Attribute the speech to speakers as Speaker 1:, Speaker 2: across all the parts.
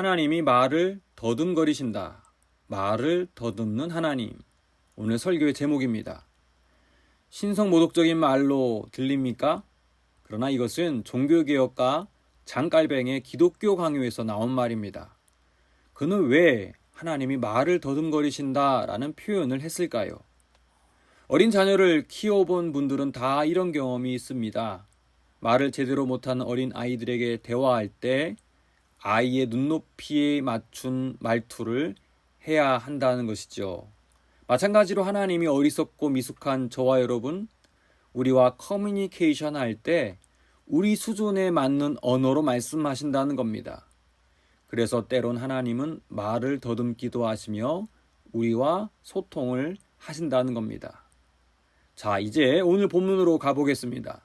Speaker 1: 하나님이 말을 더듬거리신다. 말을 더듬는 하나님. 오늘 설교의 제목입니다. 신성모독적인 말로 들립니까? 그러나 이것은 종교개혁가 장깔뱅의 기독교 강요에서 나온 말입니다. 그는 왜 하나님이 말을 더듬거리신다 라는 표현을 했을까요? 어린 자녀를 키워본 분들은 다 이런 경험이 있습니다. 말을 제대로 못하는 어린 아이들에게 대화할 때 아이의 눈높이에 맞춘 말투를 해야 한다는 것이죠. 마찬가지로 하나님이 어리석고 미숙한 저와 여러분, 우리와 커뮤니케이션 할 때 우리 수준에 맞는 언어로 말씀하신다는 겁니다. 그래서 때론 하나님은 말을 더듬기도 하시며 우리와 소통을 하신다는 겁니다. 자, 이제 오늘 본문으로 가보겠습니다.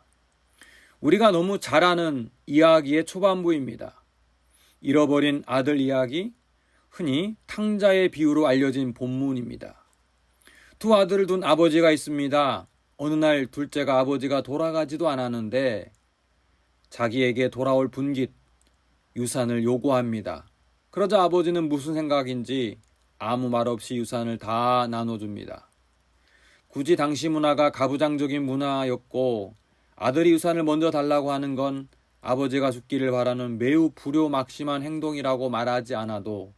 Speaker 1: 우리가 너무 잘 아는 이야기의 초반부입니다. 잃어버린 아들 이야기, 흔히 탕자의 비유로 알려진 본문입니다. 두 아들을 둔 아버지가 있습니다. 어느 날 둘째가 아버지가 돌아가지도 않았는데 자기에게 돌아올 분깃, 유산을 요구합니다. 그러자 아버지는 무슨 생각인지 아무 말 없이 유산을 다 나눠줍니다. 굳이 당시 문화가 가부장적인 문화였고 아들이 유산을 먼저 달라고 하는 건 아버지가 죽기를 바라는 매우 불효막심한 행동이라고 말하지 않아도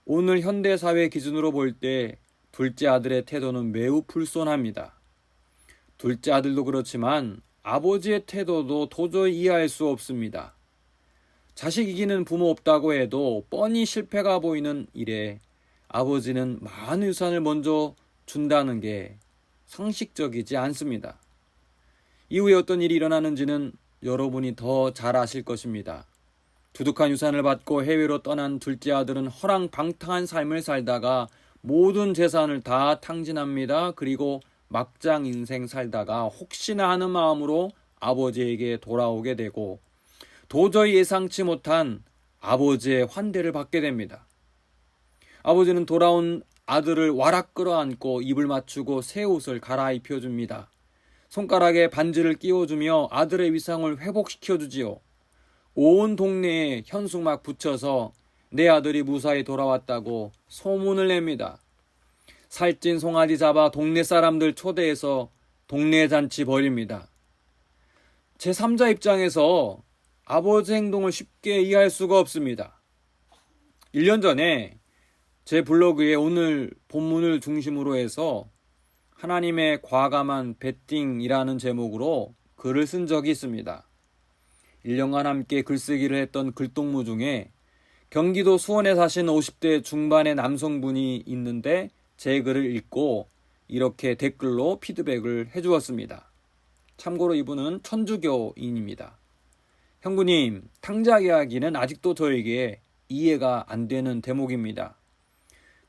Speaker 1: 오늘 현대사회 기준으로 볼 때 둘째 아들의 태도는 매우 불손합니다. 둘째 아들도 그렇지만 아버지의 태도도 도저히 이해할 수 없습니다. 자식 이기는 부모 없다고 해도 뻔히 실패가 보이는 일에 아버지는 많은 유산을 먼저 준다는 게 상식적이지 않습니다. 이후에 어떤 일이 일어나는지는 여러분이 더 잘 아실 것입니다. 두둑한 유산을 받고 해외로 떠난 둘째 아들은 허랑방탕한 삶을 살다가 모든 재산을 다 탕진합니다. 그리고 막장 인생 살다가 혹시나 하는 마음으로 아버지에게 돌아오게 되고 도저히 예상치 못한 아버지의 환대를 받게 됩니다. 아버지는 돌아온 아들을 와락 끌어안고 입을 맞추고 새 옷을 갈아입혀줍니다. 손가락에 반지를 끼워주며 아들의 위상을 회복시켜주지요. 온 동네에 현수막 붙여서 내 아들이 무사히 돌아왔다고 소문을 냅니다. 살찐 송아지 잡아 동네 사람들 초대해서 동네 잔치 벌입니다. 제3자 입장에서 아버지 행동을 쉽게 이해할 수가 없습니다. 1년 전에 제 블로그에 오늘 본문을 중심으로 해서 하나님의 과감한 배팅이라는 제목으로 글을 쓴 적이 있습니다. 1년간 함께 글쓰기를 했던 글동무 중에 경기도 수원에 사신 50대 중반의 남성분이 있는데 제 글을 읽고 이렇게 댓글로 피드백을 해주었습니다. 참고로 이분은 천주교인입니다. 형구님, 탕자 이야기는 아직도 저에게 이해가 안 되는 대목입니다.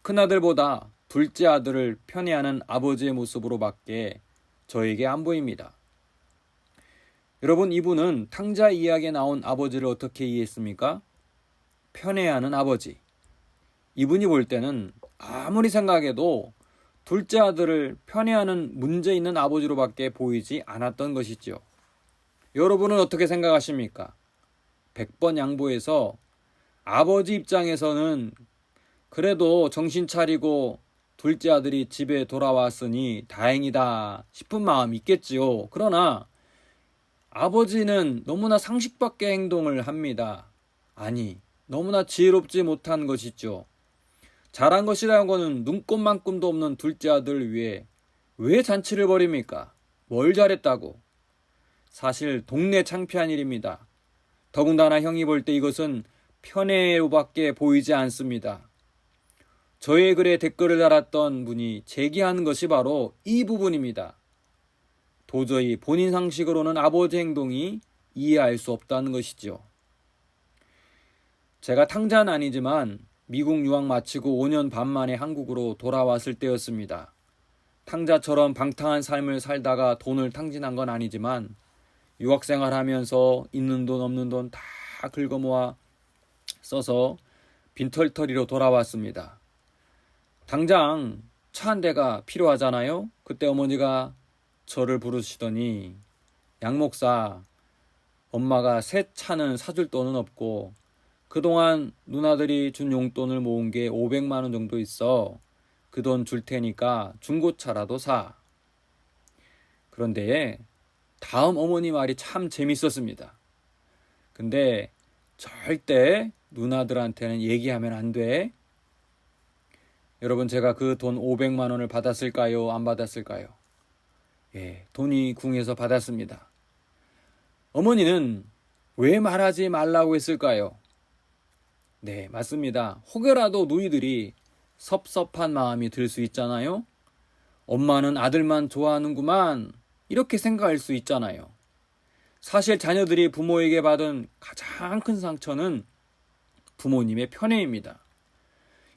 Speaker 1: 큰아들보다 둘째 아들을 편애하는 아버지의 모습으로밖에 저에게 안 보입니다. 여러분, 이분은 탕자 이야기에 나온 아버지를 어떻게 이해했습니까? 편애하는 아버지. 이분이 볼 때는 아무리 생각해도 둘째 아들을 편애하는 문제 있는 아버지로밖에 보이지 않았던 것이죠. 여러분은 어떻게 생각하십니까? 100번 양보해서 아버지 입장에서는 그래도 정신 차리고 둘째 아들이 집에 돌아왔으니 다행이다 싶은 마음이 있겠지요. 그러나 아버지는 너무나 상식 밖의 행동을 합니다. 아니, 너무나 지혜롭지 못한 것이죠. 잘한 것이라는 것은 눈꼽만큼도 없는 둘째 아들을 위해 왜 잔치를 벌입니까? 뭘 잘했다고? 사실 동네 창피한 일입니다. 더군다나 형이 볼 때 이것은 편애로밖에 보이지 않습니다. 저의 글에 댓글을 달았던 분이 제기하는 것이 바로 이 부분입니다. 도저히 본인 상식으로는 아버지 행동이 이해할 수 없다는 것이죠. 제가 탕자는 아니지만 미국 유학 마치고 5년 반 만에 한국으로 돌아왔을 때였습니다. 탕자처럼 방탕한 삶을 살다가 돈을 탕진한 건 아니지만 유학생활 하면서 있는 돈 없는 돈 다 긁어모아 써서 빈털터리로 돌아왔습니다. 당장 차 한 대가 필요하잖아요. 그때 어머니가 저를 부르시더니 양 목사, 엄마가 새 차는 사줄 돈은 없고 그동안 누나들이 준 용돈을 모은 게 500만 원 정도 있어. 그 돈 줄 테니까 중고차라도 사. 그런데 다음 어머니 말이 참 재밌었습니다. 근데 절대 누나들한테는 얘기하면 안 돼. 여러분, 제가 그 돈 500만 원을 받았을까요? 안 받았을까요? 예, 돈이 궁해서 받았습니다. 어머니는 왜 말하지 말라고 했을까요? 네, 맞습니다. 혹여라도 누이들이 섭섭한 마음이 들 수 있잖아요. 엄마는 아들만 좋아하는구만, 이렇게 생각할 수 있잖아요. 사실 자녀들이 부모에게 받은 가장 큰 상처는 부모님의 편애입니다.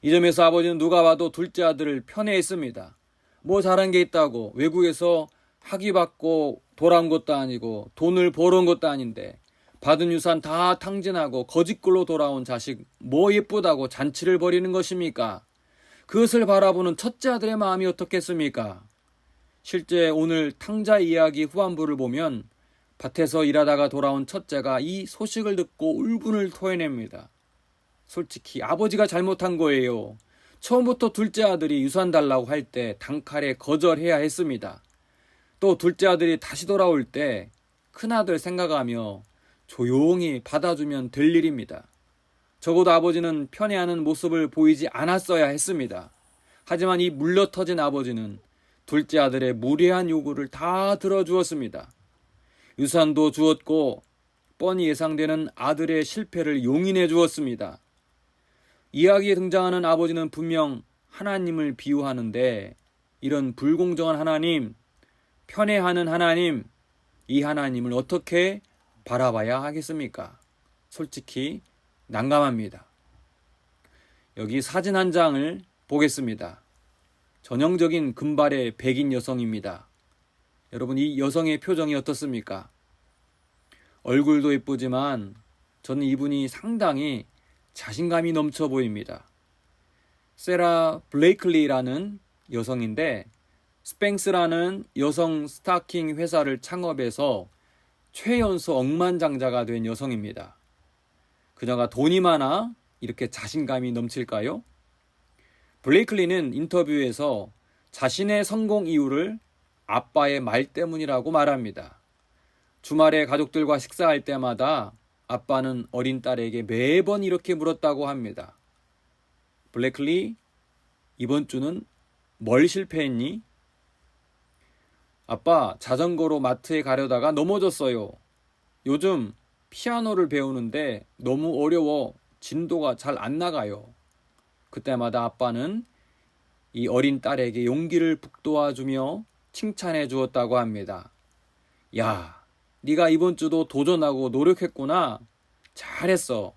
Speaker 1: 이 점에서 아버지는 누가 봐도 둘째 아들을 편애했습니다. 뭐 잘한 게 있다고, 외국에서 학위 받고 돌아온 것도 아니고 돈을 벌어온 것도 아닌데 받은 유산 다 탕진하고 거짓글로 돌아온 자식 뭐 예쁘다고 잔치를 벌이는 것입니까? 그것을 바라보는 첫째 아들의 마음이 어떻겠습니까? 실제 오늘 탕자 이야기 후반부를 보면 밭에서 일하다가 돌아온 첫째가 이 소식을 듣고 울분을 토해냅니다. 솔직히 아버지가 잘못한 거예요. 처음부터 둘째 아들이 유산 달라고 할 때 단칼에 거절해야 했습니다. 또 둘째 아들이 다시 돌아올 때 큰아들 생각하며 조용히 받아주면 될 일입니다. 적어도 아버지는 편애하는 모습을 보이지 않았어야 했습니다. 하지만 이 물러터진 아버지는 둘째 아들의 무례한 요구를 다 들어주었습니다. 유산도 주었고 뻔히 예상되는 아들의 실패를 용인해 주었습니다. 이야기에 등장하는 아버지는 분명 하나님을 비유하는데 이런 불공정한 하나님, 편애하는 하나님, 이 하나님을 어떻게 바라봐야 하겠습니까? 솔직히 난감합니다. 여기 사진 한 장을 보겠습니다. 전형적인 금발의 백인 여성입니다. 여러분, 이 여성의 표정이 어떻습니까? 얼굴도 예쁘지만 저는 이분이 상당히 자신감이 넘쳐 보입니다. 세라 블레이클리라는 여성인데 스팽스라는 여성 스타킹 회사를 창업해서 최연소 억만장자가 된 여성입니다. 그녀가 돈이 많아 이렇게 자신감이 넘칠까요? 블레이클리는 인터뷰에서 자신의 성공 이유를 아빠의 말 때문이라고 말합니다. 주말에 가족들과 식사할 때마다 아빠는 어린 딸에게 매번 이렇게 물었다고 합니다. 블레이클리, 이번 주는 뭘 실패했니? 아빠, 자전거로 마트에 가려다가 넘어졌어요. 요즘 피아노를 배우는데 너무 어려워 진도가 잘 안 나가요. 그때마다 아빠는 이 어린 딸에게 용기를 북돋아주며 칭찬해 주었다고 합니다. 야, 네가 이번 주도 도전하고 노력했구나. 잘했어.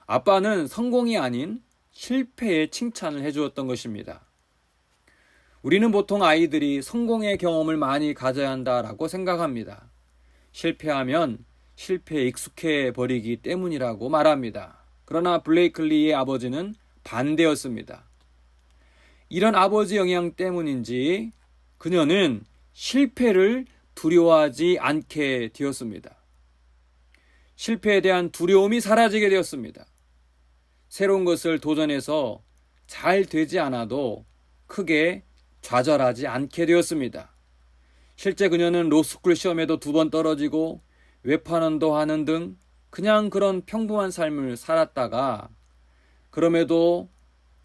Speaker 1: 아빠는 성공이 아닌 실패에 칭찬을 해주었던 것입니다. 우리는 보통 아이들이 성공의 경험을 많이 가져야 한다라고 생각합니다. 실패하면 실패에 익숙해 버리기 때문이라고 말합니다. 그러나 블레이클리의 아버지는 반대였습니다. 이런 아버지 영향 때문인지 그녀는 실패를 두려워하지 않게 되었습니다. 실패에 대한 두려움이 사라지게 되었습니다. 새로운 것을 도전해서 잘 되지 않아도 크게 좌절하지 않게 되었습니다. 실제 그녀는 로스쿨 시험에도 2번 떨어지고 외판원도 하는 등 그냥 그런 평범한 삶을 살았다가 그럼에도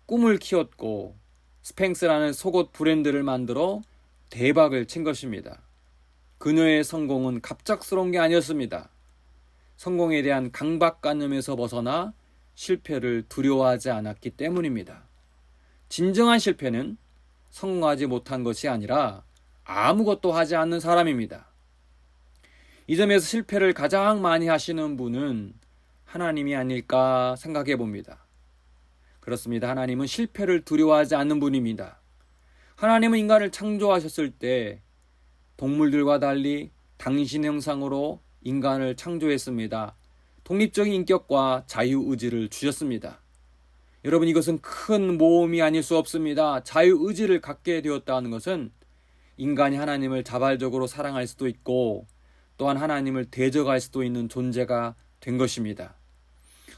Speaker 1: 꿈을 키웠고 스팽스라는 속옷 브랜드를 만들어 대박을 친 것입니다. 그녀의 성공은 갑작스러운 게 아니었습니다. 성공에 대한 강박관념에서 벗어나 실패를 두려워하지 않았기 때문입니다. 진정한 실패는 성공하지 못한 것이 아니라 아무것도 하지 않는 사람입니다. 이 점에서 실패를 가장 많이 하시는 분은 하나님이 아닐까 생각해 봅니다. 그렇습니다. 하나님은 실패를 두려워하지 않는 분입니다. 하나님은 인간을 창조하셨을 때 동물들과 달리 당신의 형상으로 인간을 창조했습니다. 독립적인 인격과 자유의지를 주셨습니다. 여러분, 이것은 큰 모험이 아닐 수 없습니다. 자유의지를 갖게 되었다는 것은 인간이 하나님을 자발적으로 사랑할 수도 있고 또한 하나님을 대적할 수도 있는 존재가 된 것입니다.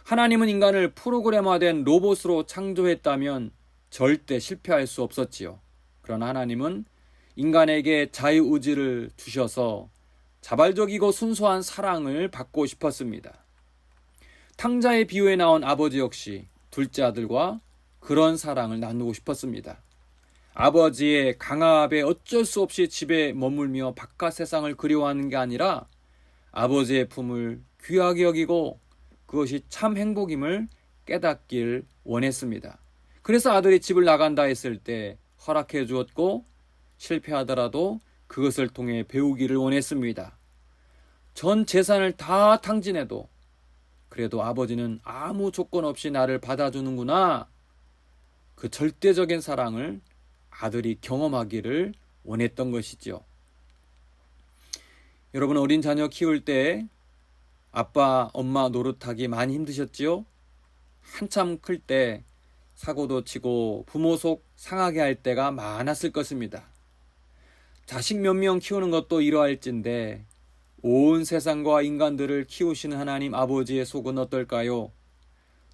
Speaker 1: 하나님은 인간을 프로그래머화된 로봇으로 창조했다면 절대 실패할 수 없었지요. 그러나 하나님은 인간에게 자유의지를 주셔서 자발적이고 순수한 사랑을 받고 싶었습니다. 탕자의 비유에 나온 아버지 역시 둘째 아들과 그런 사랑을 나누고 싶었습니다. 아버지의 강압에 어쩔 수 없이 집에 머물며 바깥 세상을 그리워하는 게 아니라 아버지의 품을 귀하게 여기고 그것이 참 행복임을 깨닫길 원했습니다. 그래서 아들이 집을 나간다 했을 때 허락해 주었고 실패하더라도 그것을 통해 배우기를 원했습니다. 전 재산을 다 탕진해도 그래도 아버지는 아무 조건 없이 나를 받아주는구나. 그 절대적인 사랑을 아들이 경험하기를 원했던 것이죠. 여러분, 어린 자녀 키울 때 아빠, 엄마 노릇하기 많이 힘드셨지요? 한참 클 때 사고도 치고 부모 속 상하게 할 때가 많았을 것입니다. 자식 몇 명 키우는 것도 이러할진데 온 세상과 인간들을 키우시는 하나님 아버지의 속은 어떨까요?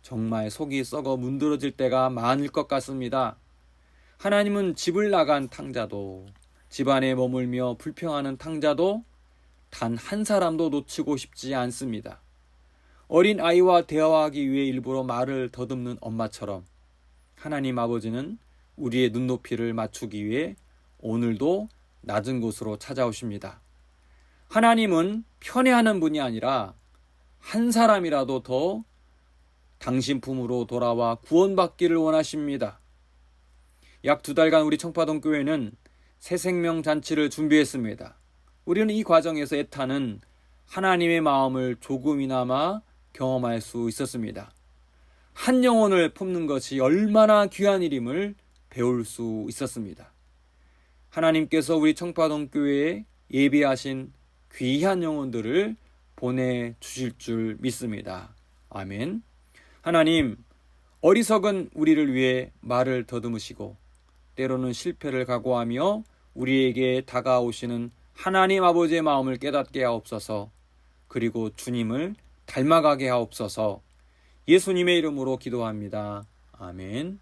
Speaker 1: 정말 속이 썩어 문드러질 때가 많을 것 같습니다. 하나님은 집을 나간 탕자도, 집안에 머물며 불평하는 탕자도 단 한 사람도 놓치고 싶지 않습니다. 어린 아이와 대화하기 위해 일부러 말을 더듬는 엄마처럼 하나님 아버지는 우리의 눈높이를 맞추기 위해 오늘도 낮은 곳으로 찾아오십니다. 하나님은 편애하는 분이 아니라 한 사람이라도 더 당신 품으로 돌아와 구원받기를 원하십니다. 약 2달간 우리 청파동 교회는 새생명 잔치를 준비했습니다. 우리는 이 과정에서 애타는 하나님의 마음을 조금이나마 경험할 수 있었습니다. 한 영혼을 품는 것이 얼마나 귀한 일임을 배울 수 있었습니다. 하나님께서 우리 청파동 교회에 예비하신 귀한 영혼들을 보내주실 줄 믿습니다. 아멘. 하나님, 어리석은 우리를 위해 말을 더듬으시고 때로는 실패를 각오하며 우리에게 다가오시는 하나님 아버지의 마음을 깨닫게 하옵소서. 그리고 주님을 닮아가게 하옵소서. 예수님의 이름으로 기도합니다. 아멘.